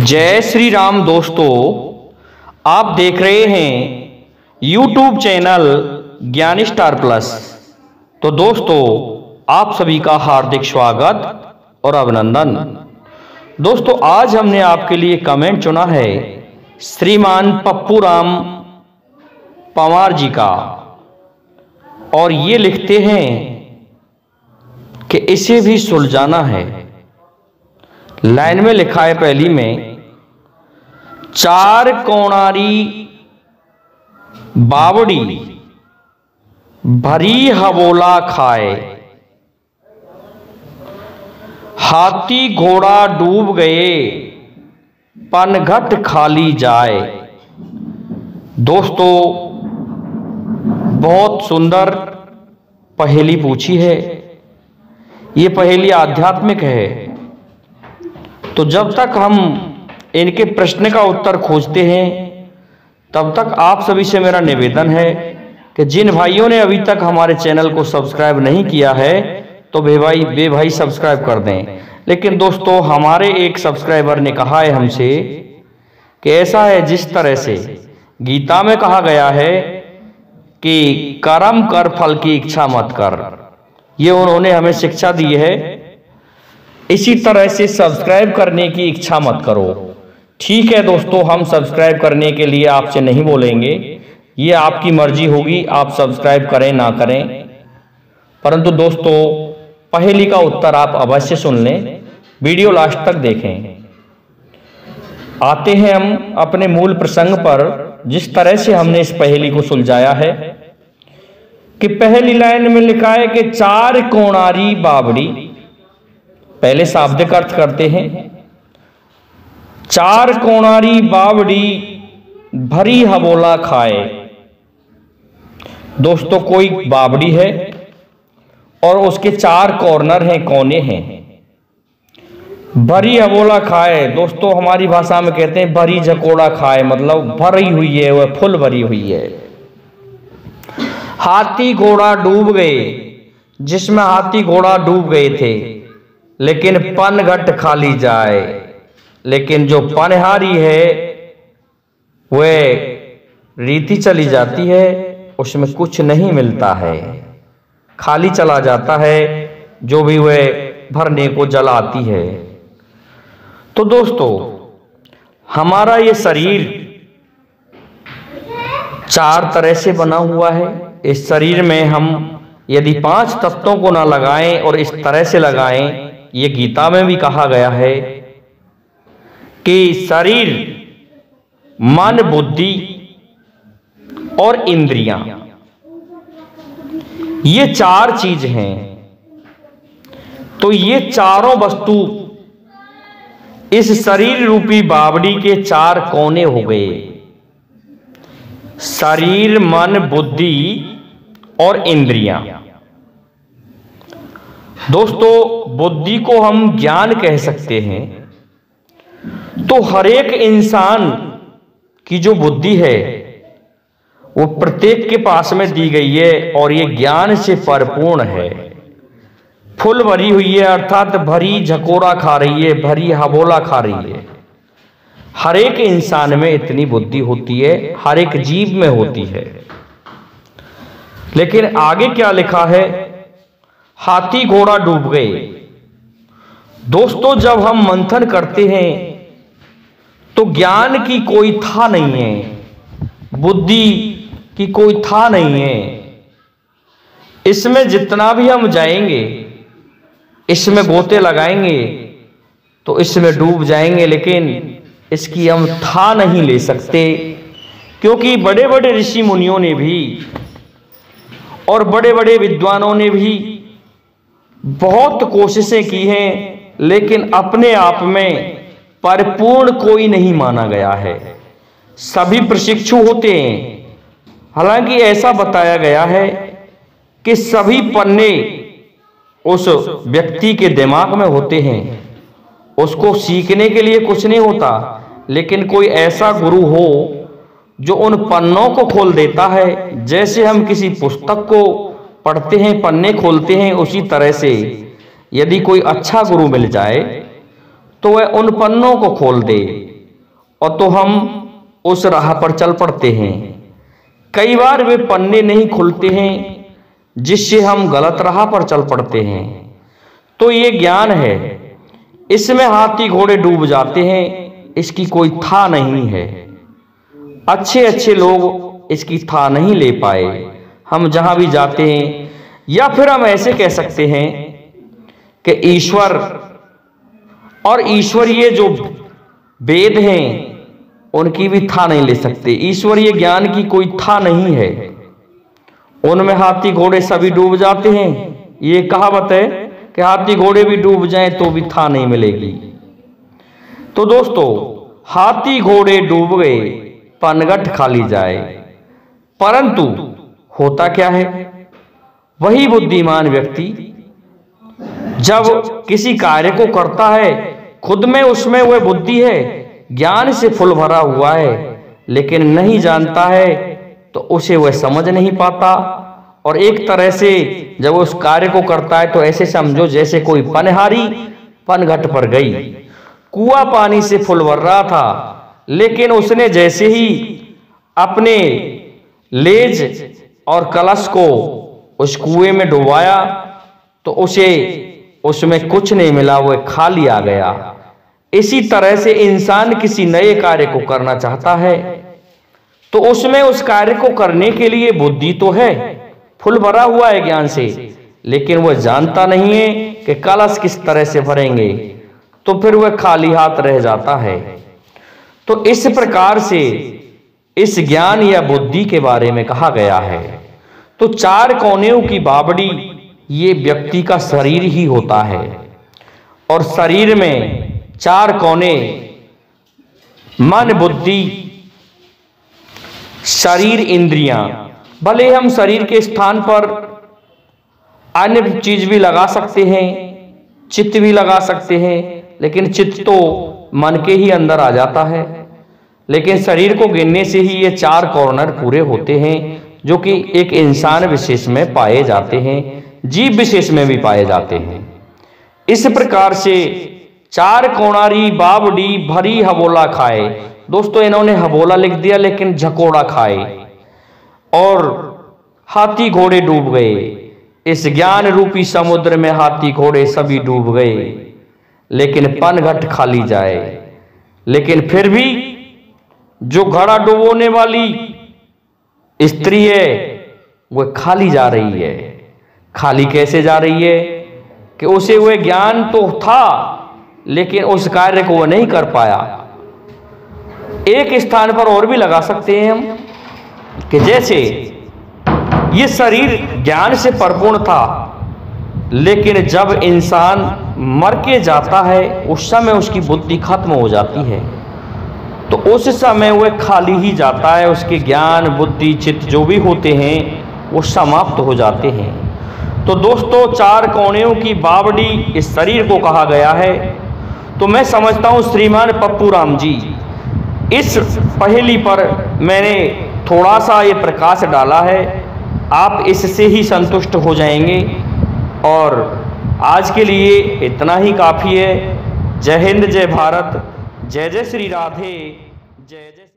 जय श्री राम दोस्तों, आप देख रहे हैं YouTube चैनल ज्ञान स्टार प्लस। तो दोस्तों, आप सभी का हार्दिक स्वागत और अभिनंदन। दोस्तों, आज हमने आपके लिए कमेंट चुना है श्रीमान पप्पू राम पंवार जी का, और ये लिखते हैं कि इसे भी सुलझाना है। लाइन में लिखा है पहली में, चार कोणारी बावड़ी भरी हवोला खाए, हाथी घोड़ा डूब गए पनघट खाली जाए। दोस्तों, बहुत सुंदर पहेली पूछी है। ये पहेली आध्यात्मिक है। तो जब तक हम इनके प्रश्न का उत्तर खोजते हैं, तब तक आप सभी से मेरा निवेदन है कि जिन भाइयों ने अभी तक हमारे चैनल को सब्सक्राइब नहीं किया है, तो वे भाई सब्सक्राइब कर दें। लेकिन दोस्तों, हमारे एक सब्सक्राइबर ने कहा है हमसे कि ऐसा है, जिस तरह से गीता में कहा गया है कि कर्म कर फल की इच्छा मत कर, ये उन्होंने हमें शिक्षा दी है। इसी तरह से सब्सक्राइब करने की इच्छा मत करो। ठीक है दोस्तों, हम सब्सक्राइब करने के लिए आपसे नहीं बोलेंगे, ये आपकी मर्जी होगी, आप सब्सक्राइब करें ना करें। परंतु दोस्तों, पहेली का उत्तर आप अवश्य सुन लें, वीडियो लास्ट तक देखें। आते हैं हम अपने मूल प्रसंग पर। जिस तरह से हमने इस पहेली को सुलझाया है कि पहली लाइन में लिखा है कि चार कोणारी बावड़ी। पहले शाब्दिक अर्थ करते हैं। चार कोणारी बावड़ी भरी हवोला खाए। दोस्तों, कोई बावड़ी है और उसके चार कॉर्नर हैं, कोने हैं। भरी हवोला खाए, दोस्तों हमारी भाषा में कहते हैं भरी झकोड़ा खाए, मतलब भरी हुई है, वह फुल भरी हुई है। हाथी घोड़ा डूब गए, जिसमें हाथी घोड़ा डूब गए थे, लेकिन पनघट खाली जाए। लेकिन जो पनहारी है वह रीति चली जाती है, उसमें कुछ नहीं मिलता है, खाली चला जाता है जो भी वह भरने को जल आती है। तो दोस्तों, हमारा ये शरीर चार तरह से बना हुआ है। इस शरीर में हम यदि 5 तत्वों को ना लगाएं और इस तरह से लगाएं, ये गीता में भी कहा गया है कि शरीर, मन, बुद्धि और इंद्रियां, ये 4 चीज हैं। तो ये चारों वस्तु इस शरीर रूपी बावड़ी के 4 कोने हो गए। शरीर, मन, बुद्धि और इंद्रियां। दोस्तों, बुद्धि को हम ज्ञान कह सकते हैं। तो हर एक इंसान की जो बुद्धि है वो प्रत्येक के पास में दी गई है, और ये ज्ञान से परिपूर्ण है, फुल भरी हुई है, अर्थात भरी झकोड़ा खा रही है, भरी हवोला खा रही है। हर एक इंसान में इतनी बुद्धि होती है, हर एक जीव में होती है। लेकिन आगे क्या लिखा है, हाथी घोड़ा डूब गए। दोस्तों, जब हम मंथन करते हैं तो ज्ञान की कोई था नहीं है, बुद्धि की कोई था नहीं है। इसमें जितना भी हम जाएंगे, इसमें गोते लगाएंगे तो इसमें डूब जाएंगे, लेकिन इसकी हम था नहीं ले सकते। क्योंकि बड़े बड़े ऋषि मुनियों ने भी और बड़े बड़े विद्वानों ने भी बहुत कोशिशें की हैं, लेकिन अपने आप में परिपूर्ण कोई नहीं माना गया है। सभी प्रशिक्षु होते हैं। हालांकि ऐसा बताया गया है कि सभी पन्ने उस व्यक्ति के दिमाग में होते हैं, उसको सीखने के लिए कुछ नहीं होता, लेकिन कोई ऐसा गुरु हो जो उन पन्नों को खोल देता है। जैसे हम किसी पुस्तक को पढ़ते हैं, पन्ने खोलते हैं, उसी तरह से यदि कोई अच्छा गुरु मिल जाए तो वह उन पन्नों को खोल दे और तो हम उस राह पर चल पड़ते हैं। कई बार वे पन्ने नहीं खुलते हैं जिससे हम गलत राह पर चल पड़ते हैं। तो ये ज्ञान है, इसमें हाथी घोड़े डूब जाते हैं, इसकी कोई था नहीं है। अच्छे अच्छे लोग इसकी था नहीं ले पाए। हम जहां भी जाते हैं, या फिर हम ऐसे कह सकते हैं कि ईश्वर और ईश्वरीय जो वेद हैं उनकी भी था नहीं ले सकते। ईश्वरीय ज्ञान की कोई था नहीं है, उनमें हाथी घोड़े सभी डूब जाते हैं। ये कहावत है कि हाथी घोड़े भी डूब जाएं तो भी था नहीं मिलेगी। तो दोस्तों, हाथी घोड़े डूब गए, पनघट खाली जाए, परंतु होता क्या है, वही बुद्धिमान व्यक्ति जब किसी कार्य को करता है, खुद में उसमें वह बुद्धि है, ज्ञान से फुल भरा हुआ है, लेकिन नहीं जानता है तो उसे वह समझ नहीं पाता। और एक तरह से जब उस कार्य को करता है तो ऐसे समझो जैसे कोई पनहारी पनघट पर गई। कुआं पानी से फुल भर रहा था, लेकिन उसने जैसे ही अपने लेज और कलश को उस कुएं में डुबाया तो उसे उसमें कुछ नहीं मिला, वह खाली आ गया। इसी तरह से इंसान किसी नए कार्य को करना चाहता है तो उसमें उस कार्य को करने के लिए बुद्धि तो है, फुल भरा हुआ है ज्ञान से, लेकिन वह जानता नहीं है कि कलश किस तरह से भरेंगे, तो फिर वह खाली हाथ रह जाता है। तो इस प्रकार से इस ज्ञान या बुद्धि के बारे में कहा गया है। तो चार कोनों की बावड़ी ये व्यक्ति का शरीर ही होता है, और शरीर में चार कोने मन, बुद्धि, शरीर, इंद्रियां। भले हम शरीर के स्थान पर अन्य चीज भी लगा सकते हैं, चित्त भी लगा सकते हैं, लेकिन चित्त तो मन के ही अंदर आ जाता है। लेकिन शरीर को गिनने से ही ये चार कॉर्नर पूरे होते हैं, जो कि एक इंसान विशेष में पाए जाते हैं, जीव विशेष में भी पाए जाते हैं। इस प्रकार से चार कोणारी बावड़ी भरी हबोला खाए। दोस्तों, इन्होंने हबोला लिख दिया लेकिन झकोड़ा खाए, और हाथी घोड़े डूब गए। इस ज्ञान रूपी समुद्र में हाथी घोड़े सभी डूब गए, लेकिन पनघट खाली जाए। लेकिन फिर भी जो घड़ा डुबोने वाली स्त्री है वह खाली जा रही है। खाली कैसे जा रही है कि उसे वह ज्ञान तो था, लेकिन उस कार्य को वह नहीं कर पाया। एक स्थान पर और भी लगा सकते हैं हम कि जैसे ये शरीर ज्ञान से परिपूर्ण था, लेकिन जब इंसान मर के जाता है उस समय उसकी बुद्धि खत्म हो जाती है, तो उस समय वह खाली ही जाता है। उसके ज्ञान, बुद्धि, चित्त जो भी होते हैं वो समाप्त हो जाते हैं। तो दोस्तों, चार कोनों की बावड़ी इस शरीर को कहा गया है। तो मैं समझता हूँ श्रीमान पप्पू राम जी, इस पहेली पर मैंने थोड़ा सा ये प्रकाश डाला है, आप इससे ही संतुष्ट हो जाएंगे। और आज के लिए इतना ही काफ़ी है। जय हिंद, जय भारत, जय जय श्री राधे, जय जय।